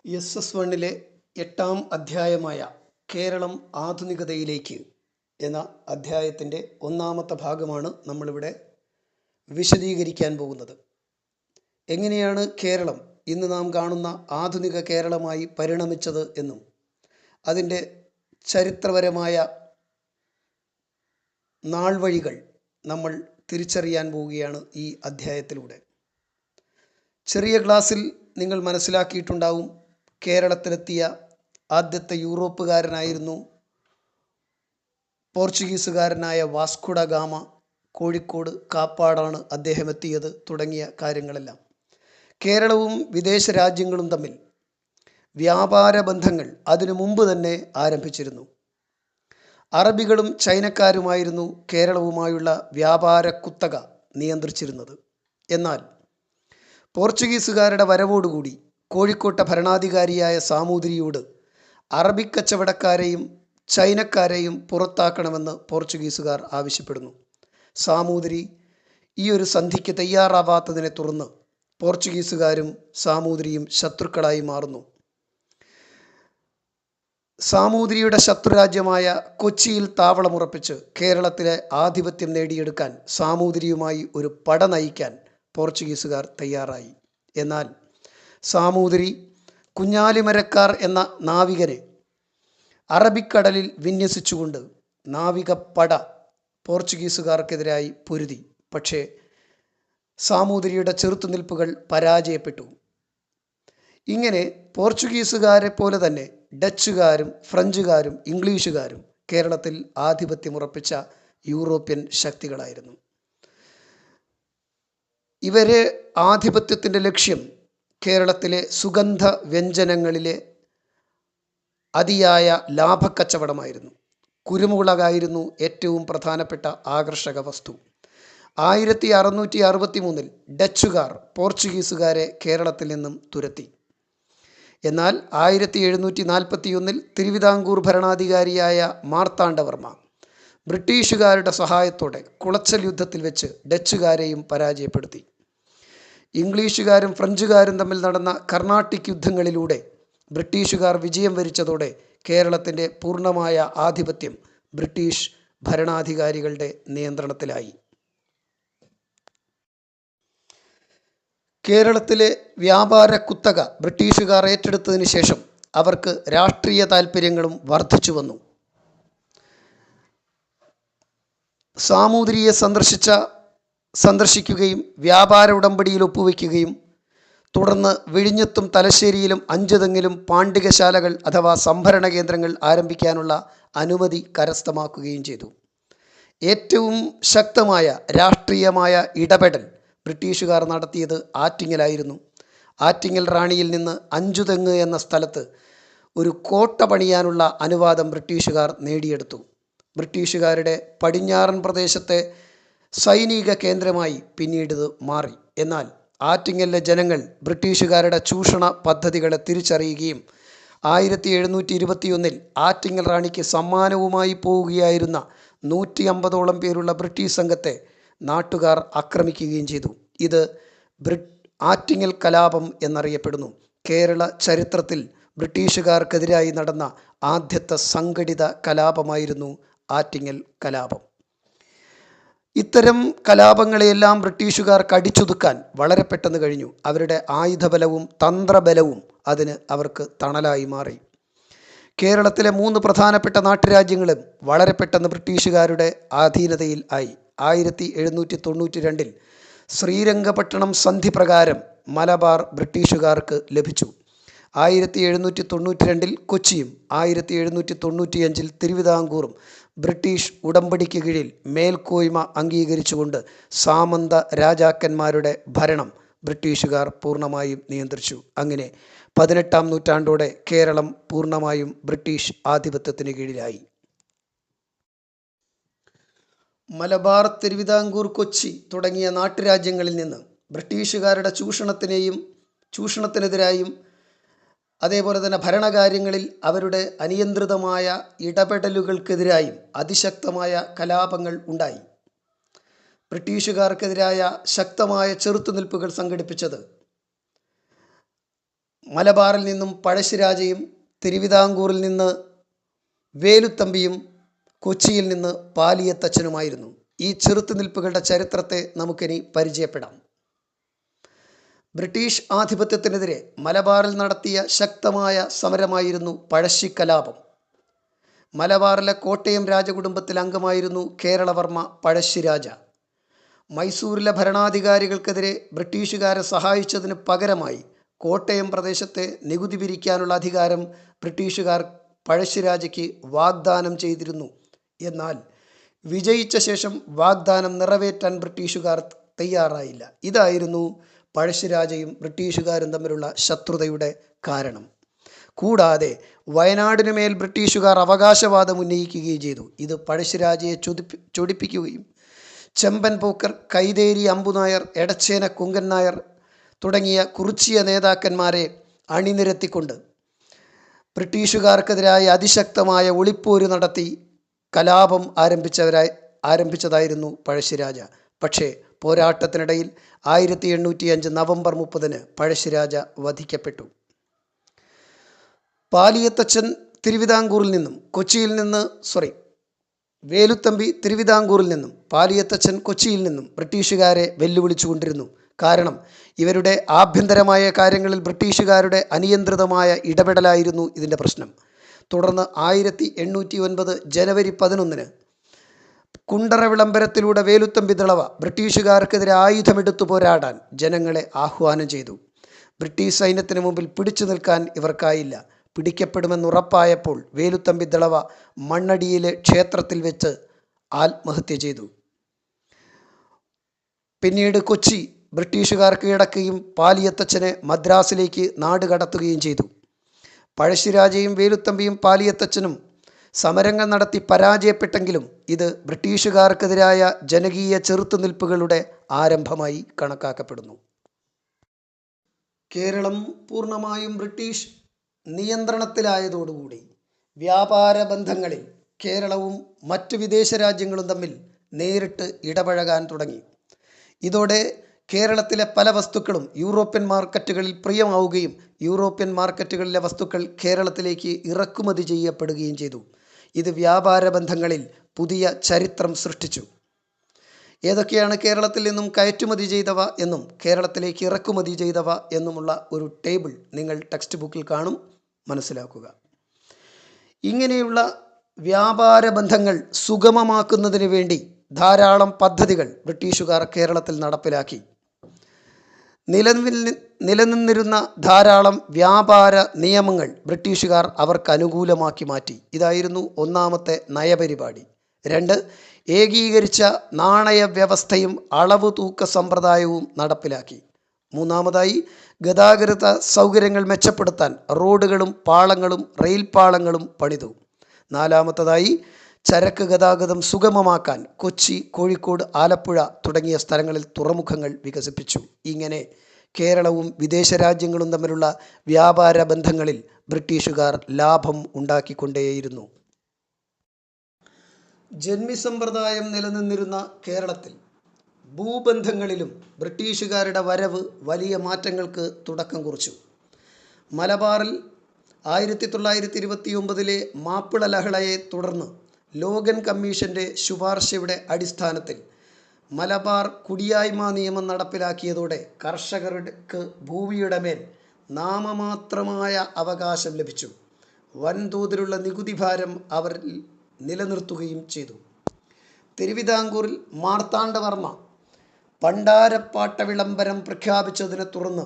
SS1 8-ാം അധ്യായമായ Keralam ആധുനികതയിലേക്ക് എന്ന അധ്യായത്തിൻ്റെ ഒന്നാമത്തെ ഭാഗമാണ് നമ്മളിവിടെ വിശദീകരിക്കാൻ പോകുന്നത്. എങ്ങനെയാണ് കേരളം ഇന്ന് നാം കാണുന്ന ആധുനിക കേരളമായി പരിണമിച്ചത് എന്നും അതിൻ്റെ ചരിത്രപരമായ നാൾവഴികൾ നമ്മൾ തിരിച്ചറിയാൻ പോവുകയാണ് ഈ അധ്യായത്തിലൂടെ. ചെറിയ ക്ലാസ്സിൽ നിങ്ങൾ മനസ്സിലാക്കിയിട്ടുണ്ടാവും, കേരളത്തിലെത്തിയ ആദ്യത്തെ യൂറോപ്പുകാരനായിരുന്നു പോർച്ചുഗീസുകാരനായ വാസ്കോ ഡ ഗാമ. കോഴിക്കോട് കാപ്പാടാണ് അദ്ദേഹം എത്തിയത് തുടങ്ങിയ കാര്യങ്ങളെല്ലാം. കേരളവും വിദേശ രാജ്യങ്ങളും തമ്മിൽ വ്യാപാര ബന്ധങ്ങൾ അതിനു മുമ്പ് തന്നെ ആരംഭിച്ചിരുന്നു. അറബികളും ചൈനക്കാരുമായിരുന്നു കേരളവുമായുള്ള വ്യാപാര കുത്തക നിയന്ത്രിച്ചിരുന്നത്. എന്നാൽ പോർച്ചുഗീസുകാരുടെ വരവോടുകൂടി കോഴിക്കോട്ടെ ഭരണാധികാരിയായ സാമൂതിരിയോട് അറബിക്കച്ചവടക്കാരെയും ചൈനക്കാരെയും പുറത്താക്കണമെന്ന് പോർച്ചുഗീസുകാർ ആവശ്യപ്പെടുന്നു. സാമൂതിരി ഈ ഒരു സന്ധിക്ക് തയ്യാറാവാത്തതിനെ തുടർന്ന് പോർച്ചുഗീസുകാരും സാമൂതിരിയും ശത്രുക്കളായി മാറുന്നു. സാമൂതിരിയുടെ ശത്രുരാജ്യമായ കൊച്ചിയിൽ താവളമുറപ്പിച്ച് കേരളത്തിലെ ആധിപത്യം നേടിയെടുക്കാൻ സാമൂതിരിയുമായി ഒരു പട നയിക്കാൻ പോർച്ചുഗീസുകാർ തയ്യാറായി. എന്നാൽ സാമൂതിരി കുഞ്ഞാലിമരക്കാർ എന്ന നാവികരെ അറബിക്കടലിൽ വിന്യസിച്ചുകൊണ്ട് നാവികപ്പട പോർച്ചുഗീസുകാർക്കെതിരായി പൊരുതി. പക്ഷേ സാമൂതിരിയുടെ ചെറുത്തുനിൽപ്പുകൾ പരാജയപ്പെട്ടു. ഇങ്ങനെ പോർച്ചുഗീസുകാരെ പോലെ തന്നെ ഡച്ചുകാരും ഫ്രഞ്ചുകാരും ഇംഗ്ലീഷുകാരും കേരളത്തിൽ ആധിപത്യമുറപ്പിച്ച യൂറോപ്യൻ ശക്തികളായിരുന്നു. ഇവരെ ആധിപത്യത്തിൻ്റെ ലക്ഷ്യം കേരളത്തിലെ സുഗന്ധ വ്യഞ്ജനങ്ങളിലെ അതിയായ ലാഭക്കച്ചവടമായിരുന്നു. കുരുമുളകായിരുന്നു ഏറ്റവും പ്രധാനപ്പെട്ട ആകർഷക വസ്തു. 1663 ഡച്ചുകാർ പോർച്ചുഗീസുകാരെ കേരളത്തിൽ നിന്നും തുരത്തി. എന്നാൽ 1741 തിരുവിതാംകൂർ ഭരണാധികാരിയായ മാർത്താണ്ഡവർമ്മ ബ്രിട്ടീഷുകാരുടെ സഹായത്തോടെ കുളച്ചൽ യുദ്ധത്തിൽ വെച്ച് ഡച്ചുകാരെയും പരാജയപ്പെടുത്തി. ഇംഗ്ലീഷുകാരും ഫ്രഞ്ചുകാരും തമ്മിൽ നടന്ന കർണാട്ടിക് യുദ്ധങ്ങളിലൂടെ ബ്രിട്ടീഷുകാർ വിജയം വരിച്ചതോടെ കേരളത്തിൻ്റെ പൂർണ്ണമായ ആധിപത്യം ബ്രിട്ടീഷ് ഭരണാധികാരികളുടെ നിയന്ത്രണത്തിലായി. കേരളത്തിലെ വ്യാപാര കുത്തക ബ്രിട്ടീഷുകാർ ഏറ്റെടുത്തതിന് ശേഷം അവർക്ക് രാഷ്ട്രീയ താൽപ്പര്യങ്ങളും വർദ്ധിച്ചു വന്നു. സാമൂതിരിയെ സന്ദർശിക്കുകയും വ്യാപാര ഉടമ്പടിയിൽ ഒപ്പുവയ്ക്കുകയും തുടർന്ന് വിഴിഞ്ഞത്തും തലശ്ശേരിയിലും അഞ്ചുതെങ്ങിലും പാണ്ഡികശാലകൾ അഥവാ സംഭരണ കേന്ദ്രങ്ങൾ ആരംഭിക്കാനുള്ള അനുമതി കരസ്ഥമാക്കുകയും ചെയ്തു. ഏറ്റവും ശക്തമായ രാഷ്ട്രീയമായ ഇടപെടൽ ബ്രിട്ടീഷുകാർ നടത്തിയത് ആറ്റിങ്ങലായിരുന്നു. ആറ്റിങ്ങൽ റാണിയിൽ നിന്ന് അഞ്ചുതെങ്ങ് എന്ന സ്ഥലത്ത് ഒരു കോട്ട പണിയാനുള്ള അനുവാദം ബ്രിട്ടീഷുകാർ നേടിയെടുത്തു. ബ്രിട്ടീഷുകാരുടെ പടിഞ്ഞാറൻ പ്രദേശത്തെ സൈനിക കേന്ദ്രമായി പിന്നീട് ഇത് മാറി. എന്നാൽ ആറ്റിങ്ങലിലെ ജനങ്ങൾ ബ്രിട്ടീഷുകാരുടെ ചൂഷണ പദ്ധതികളെ തിരിച്ചറിയുകയും 1721 ആറ്റിങ്ങൽ റാണിക്ക് സമ്മാനവുമായി പോവുകയായിരുന്ന 150ഓളം പേരുള്ള ബ്രിട്ടീഷ് സംഘത്തെ നാട്ടുകാർ ആക്രമിക്കുകയും ചെയ്തു. ഇത് ആറ്റിങ്ങൽ കലാപം എന്നറിയപ്പെടുന്നു. കേരള ചരിത്രത്തിൽ ബ്രിട്ടീഷുകാർക്കെതിരായി നടന്ന ആദ്യത്തെ സംഘടിത കലാപമായിരുന്നു ആറ്റിങ്ങൽ കലാപം. ഇത്തരം കലാപങ്ങളെയെല്ലാം ബ്രിട്ടീഷുകാർക്ക് അടിച്ചൊതുക്കാൻ വളരെ പെട്ടെന്ന് കഴിഞ്ഞു. അവരുടെ ആയുധബലവും തന്ത്രബലവും അതിന് അവർക്ക് തണലായി മാറി. കേരളത്തിലെ 3 പ്രധാനപ്പെട്ട നാട്ടുരാജ്യങ്ങളും വളരെ പെട്ടെന്ന് ബ്രിട്ടീഷുകാരുടെ അധീനതയിൽ ആയി. 1792 ശ്രീരംഗപട്ടണം സന്ധി പ്രകാരം മലബാർ ബ്രിട്ടീഷുകാർക്ക് ലഭിച്ചു. 1792 കൊച്ചിയും 1795 തിരുവിതാംകൂറും ബ്രിട്ടീഷ് ഉടമ്പടിക്ക് കീഴിൽ മേൽക്കോയ്മ അംഗീകരിച്ചുകൊണ്ട് സാമന്ത രാജാക്കന്മാരുടെ ഭരണം ബ്രിട്ടീഷുകാർ പൂർണ്ണമായും നിയന്ത്രിച്ചു. അങ്ങനെ 18-ാം നൂറ്റാണ്ടോടെ കേരളം പൂർണ്ണമായും ബ്രിട്ടീഷ് ആധിപത്യത്തിന് കീഴിലായി. മലബാർ, തിരുവിതാംകൂർ, കൊച്ചി തുടങ്ങിയ നാട്ടുരാജ്യങ്ങളിൽ നിന്ന് ബ്രിട്ടീഷുകാരുടെ ചൂഷണത്തിനെതിരായും അതേപോലെ തന്നെ ഭരണകാര്യങ്ങളിൽ അവരുടെ അനിയന്ത്രിതമായ ഇടപെടലുകൾക്കെതിരായും അതിശക്തമായ കലാപങ്ങൾ ഉണ്ടായി. ബ്രിട്ടീഷുകാർക്കെതിരായ ശക്തമായ ചെറുത്തുനിൽപ്പുകൾ സംഘടിപ്പിച്ചത് മലബാറിൽ നിന്നും പഴശ്ശിരാജയും, തിരുവിതാംകൂറിൽ നിന്ന് വേലുത്തമ്പിയും, കൊച്ചിയിൽ നിന്ന് പാലിയത്തച്ഛനുമായിരുന്നു. ഈ ചെറുത്തുനിൽപ്പുകളുടെ ചരിത്രത്തെ നമുക്കിനി പരിചയപ്പെടാം. ബ്രിട്ടീഷ് ആധിപത്യത്തിനെതിരെ മലബാറിൽ നടത്തിയ ശക്തമായ സമരമായിരുന്നു പഴശ്ശിക്കലാപം. മലബാറിലെ കോട്ടയം രാജകുടുംബത്തിൽ അംഗമായിരുന്നു കേരളവർമ്മ പഴശ്ശിരാജ. മൈസൂരിലെ ഭരണാധികാരികൾക്കെതിരെ ബ്രിട്ടീഷുകാരെ സഹായിച്ചതിന് പകരമായി കോട്ടയം പ്രദേശത്തെ നികുതി പിരിക്കാനുള്ള അധികാരം ബ്രിട്ടീഷുകാർ പഴശ്ശിരാജയ്ക്ക് വാഗ്ദാനം ചെയ്തിരുന്നു. എന്നാൽ വിജയിച്ച ശേഷം വാഗ്ദാനം നിറവേറ്റാൻ ബ്രിട്ടീഷുകാർ തയ്യാറായില്ല. ഇതായിരുന്നു പഴശ്ശിരാജയും ബ്രിട്ടീഷുകാരും തമ്മിലുള്ള ശത്രുതയുടെ കാരണം. കൂടാതെ വയനാടിനുമേൽ ബ്രിട്ടീഷുകാർ അവകാശവാദം ഉന്നയിക്കുകയും ചെയ്തു. ഇത് പഴശ്ശിരാജയെ ചൊടിപ്പിക്കുകയും ചെമ്പൻ പോക്കർ, കൈതേരി അമ്പുനായർ, എടച്ചേന കുങ്കൻ നായർ തുടങ്ങിയ കുറിച്യ നേതാക്കന്മാരെ അണിനിരത്തിക്കൊണ്ട് ബ്രിട്ടീഷുകാർക്കെതിരായി അതിശക്തമായ ഒളിപ്പോര് നടത്തി കലാപം ആരംഭിച്ചതായിരുന്നു പഴശ്ശിരാജ. പക്ഷേ പോരാട്ടത്തിനിടയിൽ 1805 നവംബർ 30 പഴശ്ശിരാജ വധിക്കപ്പെട്ടു. പാലിയത്തച്ഛൻ തിരുവിതാംകൂറിൽ നിന്നും വേലുത്തമ്പി തിരുവിതാംകൂറിൽ നിന്നും പാലിയത്തച്ഛൻ കൊച്ചിയിൽ നിന്നും ബ്രിട്ടീഷുകാരെ വെല്ലുവിളിച്ചു കൊണ്ടിരുന്നു. കാരണം ഇവരുടെ ആഭ്യന്തരമായ കാര്യങ്ങളിൽ ബ്രിട്ടീഷുകാരുടെ അനിയന്ത്രിതമായ ഇടപെടലായിരുന്നു ഇതിൻ്റെ പ്രശ്നം. തുടർന്ന് 1809 ജനുവരി 11 കുണ്ടറ വിളംബരത്തിലൂടെ വേലുത്തമ്പി ദളവ ബ്രിട്ടീഷുകാർക്കെതിരെ ആയുധമെടുത്തു പോരാടാൻ ജനങ്ങളെ ആഹ്വാനം ചെയ്തു. ബ്രിട്ടീഷ് സൈന്യത്തിന് മുമ്പിൽ പിടിച്ചു നിൽക്കാൻ ഇവർക്കായില്ല. പിടിക്കപ്പെടുമെന്നുറപ്പായപ്പോൾ വേലുത്തമ്പി ദളവ മണ്ണടിയിലെ ക്ഷേത്രത്തിൽ വെച്ച് ആത്മഹത്യ ചെയ്തു. പിന്നീട് കൊച്ചി ബ്രിട്ടീഷുകാർ കീഴടക്കുകയും പാലിയത്തച്ഛനെ മദ്രാസിലേക്ക് നാട് കടത്തുകയും ചെയ്തു. പഴശ്ശിരാജയും വേലുത്തമ്പിയും പാലിയത്തച്ഛനും സമരങ്ങൾ നടത്തി പരാജയപ്പെട്ടെങ്കിലും ഇത് ബ്രിട്ടീഷുകാർക്കെതിരായ ജനകീയ ചെറുത്തുനിൽപ്പുകളുടെ ആരംഭമായി കണക്കാക്കപ്പെടുന്നു. കേരളം പൂർണ്ണമായും ബ്രിട്ടീഷ് നിയന്ത്രണത്തിലായതോടുകൂടി വ്യാപാര ബന്ധങ്ങളിൽ കേരളവും മറ്റു വിദേശ രാജ്യങ്ങളും തമ്മിൽ നേരിട്ട് ഇടപഴകാൻ തുടങ്ങി. ഇതോടെ കേരളത്തിലെ പല വസ്തുക്കളും യൂറോപ്യൻ മാർക്കറ്റുകളിൽ പ്രിയമാവുകയും യൂറോപ്യൻ മാർക്കറ്റുകളിലെ വസ്തുക്കൾ കേരളത്തിലേക്ക് ഇറക്കുമതി ചെയ്യപ്പെടുകയും ചെയ്തു. ഇത് വ്യാപാര ബന്ധങ്ങളിൽ പുതിയ ചരിത്രം സൃഷ്ടിച്ചു. ഏതൊക്കെയാണ് കേരളത്തിൽ നിന്നും കയറ്റുമതി ചെയ്തവ എന്നും കേരളത്തിലേക്ക് ഇറക്കുമതി ചെയ്തവ എന്നുമുള്ള ഒരു ടേബിൾ നിങ്ങൾ ടെക്സ്റ്റ് ബുക്കിൽ കാണും, മനസ്സിലാക്കുക. ഇങ്ങനെയുള്ള വ്യാപാര ബന്ധങ്ങൾ സുഗമമാക്കുന്നതിന് വേണ്ടി ധാരാളം പദ്ധതികൾ ബ്രിട്ടീഷുകാർ കേരളത്തിൽ നടപ്പിലാക്കി. നിലനിന്നിരുന്ന ധാരാളം വ്യാപാര നിയമങ്ങൾ ബ്രിട്ടീഷുകാർ അവർക്ക് അനുകൂലമാക്കി മാറ്റി. ഇതായിരുന്നു ഒന്നാമത്തെ നയപരിപാടി. 2, ഏകീകരിച്ച നാണയ വ്യവസ്ഥയും അളവ് തൂക്ക സമ്പ്രദായവും നടപ്പിലാക്കി. 3, ഗതാഗത സൗകര്യങ്ങൾ മെച്ചപ്പെടുത്താൻ റോഡുകളും പാളങ്ങളും റെയിൽ പാളങ്ങളും പണിതു. 4, ചരക്ക് ഗതാഗതം സുഗമമാക്കാൻ കൊച്ചി, കോഴിക്കോട്, ആലപ്പുഴ തുടങ്ങിയ സ്ഥലങ്ങളിൽ തുറമുഖങ്ങൾ വികസിപ്പിച്ചു. ഇങ്ങനെ കേരളവും വിദേശ രാജ്യങ്ങളും തമ്മിലുള്ള വ്യാപാര ബന്ധങ്ങളിൽ ബ്രിട്ടീഷുകാർ ലാഭം ഉണ്ടാക്കിക്കൊണ്ടേയിരുന്നു. ജന്മി സമ്പ്രദായം നിലനിന്നിരുന്ന കേരളത്തിൽ ഭൂബന്ധങ്ങളിലും ബ്രിട്ടീഷുകാരുടെ വരവ് വലിയ മാറ്റങ്ങൾക്ക് തുടക്കം കുറിച്ചു. മലബാറിൽ 1929 മാപ്പിള ലഹളയെ തുടർന്ന് ലോഗൻ കമ്മീഷൻ്റെ ശുപാർശയുടെ അടിസ്ഥാനത്തിൽ മലബാർ കുടിയായ്മ നിയമം നടപ്പിലാക്കിയതോടെ കർഷകർക്ക് ഭൂമിയുടെ മേൽ നാമമാത്രമായ അവകാശം ലഭിച്ചു. വൻതോതിലുള്ള നികുതി ഭാരം അവർ നിലനിർത്തുകയും ചെയ്തു. തിരുവിതാംകൂറിൽ മാർത്താണ്ഡവർമ്മ പണ്ടാരപ്പാട്ട വിളംബരം പ്രഖ്യാപിച്ചതിനെ തുടർന്ന്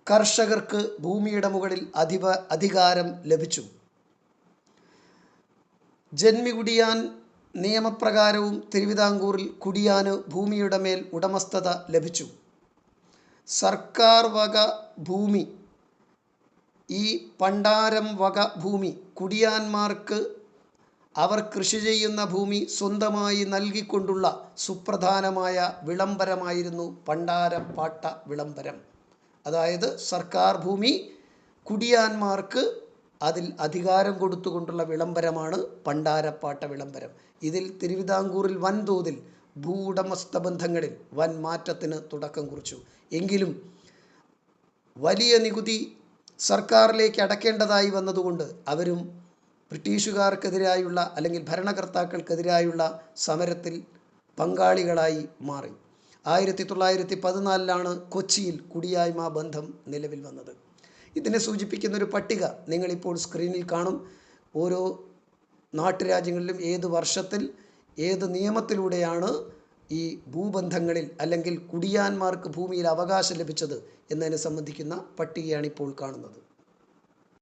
കർഷകർക്ക് ഭൂമിയുടെ മുകളിൽ അധികാരം ലഭിച്ചു. ജന്മി കുടിയാൻ നിയമപ്രകാരവും തിരുവിതാംകൂറിൽ കുടിയാന് ഭൂമിയുടെ മേൽ ഉടമസ്ഥത ലഭിച്ചു. സർക്കാർ വക ഭൂമി, ഈ പണ്ടാരം വക ഭൂമി കുടിയാന്മാർക്ക് അവർ കൃഷി ചെയ്യുന്ന ഭൂമി സ്വന്തമായി നൽകിക്കൊണ്ടുള്ള സുപ്രധാനമായ വിളംബരമായിരുന്നു പണ്ടാരപ്പാട്ട വിളംബരം. അതായത് സർക്കാർ ഭൂമി കുടിയാന്മാർക്ക് അതിൽ അധികാരം കൊടുത്തുകൊണ്ടുള്ള വിളംബരമാണ് പണ്ടാരപ്പാട്ട വിളംബരം. ഇതിൽ തിരുവിതാംകൂറിൽ വൻതോതിൽ ഭൂവുടമസ്ഥ ബന്ധങ്ങളിൽ വൻ മാറ്റത്തിന് തുടക്കം കുറിച്ചു. എങ്കിലും വലിയ നികുതി സർക്കാരിലേക്ക് അടയ്ക്കേണ്ടതായി വന്നതുകൊണ്ട് അവരും ബ്രിട്ടീഷുകാർക്കെതിരായുള്ള അല്ലെങ്കിൽ ഭരണകർത്താക്കൾക്കെതിരായുള്ള സമരത്തിൽ പങ്കാളികളായി മാറി. 1914 കൊച്ചിയിൽ കുടിയായ്മ ബന്ധം നിലവിൽ വന്നത്. ഇതിനെ സൂചിപ്പിക്കുന്നൊരു പട്ടിക നിങ്ങളിപ്പോൾ സ്ക്രീനിൽ കാണും. ഓരോ നാട്ടുരാജ്യങ്ങളിലും ഏത് വർഷത്തിൽ ഏത് നിയമത്തിലൂടെയാണ് ഈ ഭൂബന്ധങ്ങളിൽ അല്ലെങ്കിൽ കുടിയാന്മാർക്ക് ഭൂമിയിൽ അവകാശം ലഭിച്ചത് എന്നതിനെ സംബന്ധിക്കുന്ന പട്ടികയാണ് ഇപ്പോൾ കാണുന്നത്.